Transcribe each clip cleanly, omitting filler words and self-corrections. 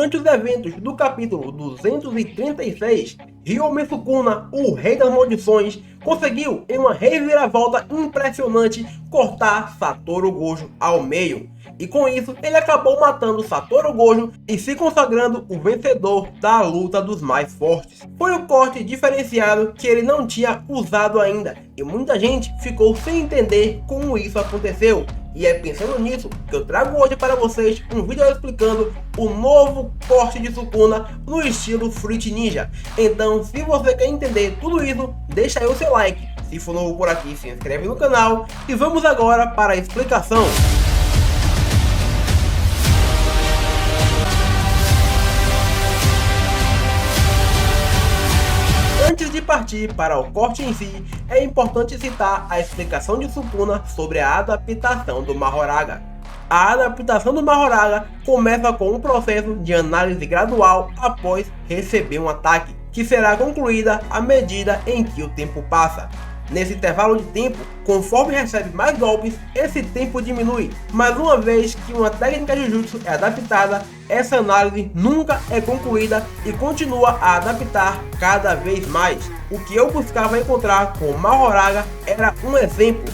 durante os eventos do capítulo 236, Ryomen Sukuna, o Rei das Maldições, conseguiu, em uma reviravolta impressionante, cortar Satoru Gojo ao meio. E com isso, ele acabou matando Satoru Gojo e se consagrando o vencedor da luta dos mais fortes. Foi um corte diferenciado que ele não tinha usado ainda, e muita gente ficou sem entender como isso aconteceu. E é pensando nisso que eu trago hoje para vocês um vídeo explicando o novo corte de Sukuna no estilo Fruit Ninja. Então, se você quer entender tudo isso, deixa aí o seu like. Se for novo por aqui, se inscreve no canal. E vamos agora para a explicação. Antes de partir para o corte em si, é importante citar a explicação de Sukuna sobre a adaptação do Mahoraga. A adaptação do Mahoraga começa com um processo de análise gradual após receber um ataque, que será concluída à medida em que o tempo passa. Nesse intervalo de tempo, conforme recebe mais golpes, esse tempo diminui, mas uma vez que uma técnica Jujutsu é adaptada, essa análise nunca é concluída e continua a adaptar cada vez mais. O que eu buscava encontrar com o Mahoraga era um exemplo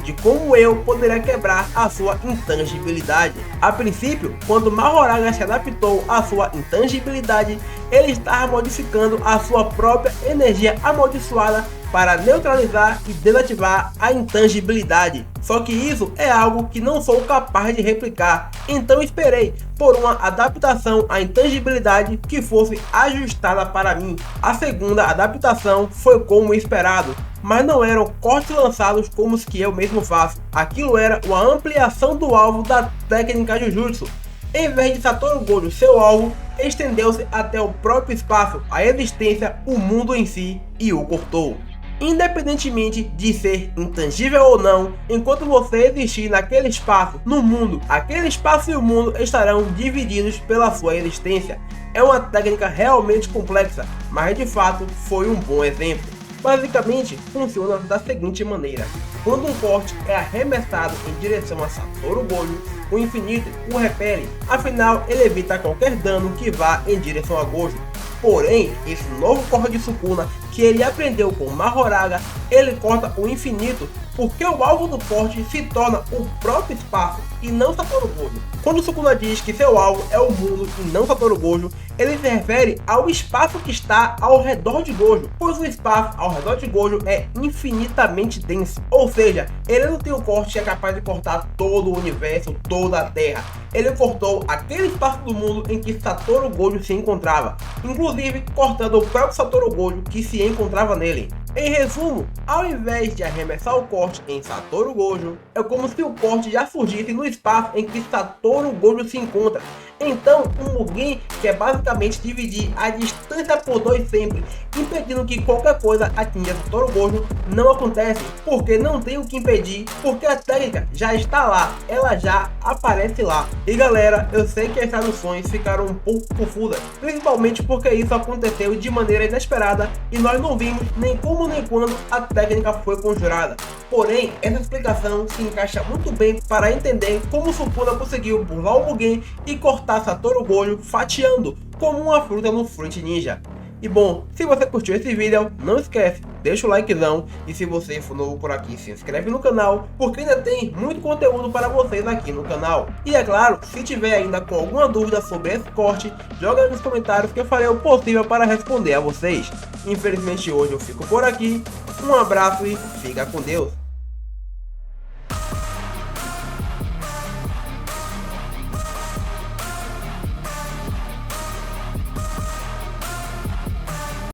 de como eu poderia quebrar a sua intangibilidade. A princípio, quando Mahoraga se adaptou à sua intangibilidade, ele estava modificando a sua própria energia amaldiçoada para neutralizar e desativar a intangibilidade. Só que isso é algo que não sou capaz de replicar, então esperei por uma adaptação à intangibilidade que fosse ajustada para mim. A segunda adaptação foi como esperado, mas não eram cortes lançados como os que eu mesmo faço. Aquilo era uma ampliação do alvo da técnica Jujutsu. Em vez de Satoru Gojo ser o alvo, estendeu-se até o próprio espaço, a existência, o mundo em si, e o cortou. Independentemente de ser intangível ou não, enquanto você existir naquele espaço, no mundo, aquele espaço e o mundo estarão divididos pela sua existência. É uma técnica realmente complexa, mas de fato foi um bom exemplo. Basicamente, funciona da seguinte maneira: quando um corte é arremessado em direção a Satoru Gojo, o infinito o repele, afinal ele evita qualquer dano que vá em direção a Gojo. Porém, esse novo corte de Sukuna que ele aprendeu com Mahoraga, ele corta o infinito porque o alvo do corte se torna o próprio espaço e não Satoru Gojo. Quando Sukuna diz que seu alvo é o mundo e não Satoru Gojo, ele se refere ao espaço que está ao redor de Gojo, pois o espaço ao redor de Gojo é infinitamente denso, ou seja, ele não tem um corte que é capaz de cortar todo o universo, toda a Terra. Ele cortou aquele espaço do mundo em que Satoru Gojo se encontrava, inclusive cortando o próprio Satoru Gojo que se encontrava nele. Em resumo, ao invés de arremessar o corte em Satoru Gojo, é como se o corte já surgisse no espaço em que Satoru Gojo se encontra. Então, um Mugen quer basicamente dividir a distância por dois sempre, impedindo que qualquer coisa atinja Satoru Gojo. Não acontece, porque não tem o que impedir, porque a técnica já está lá, ela já aparece lá. E galera, eu sei que as traduções ficaram um pouco confusas, principalmente porque isso aconteceu de maneira inesperada e nós não vimos nem como nem quando a técnica foi conjurada. Porém, essa explicação se encaixa muito bem para entender como Sukuna conseguiu burlar o Mugen e cortar Satoru Gojo fatiando como uma fruta no Fruit Ninja. E bom, se você curtiu esse vídeo, não esquece, deixa o likezão, e se você for novo por aqui, se inscreve no canal, porque ainda tem muito conteúdo para vocês aqui no canal. E é claro, se tiver ainda com alguma dúvida sobre esse corte, joga aí nos comentários que eu farei o possível para responder a vocês. Infelizmente hoje eu fico por aqui, um abraço e fica com Deus.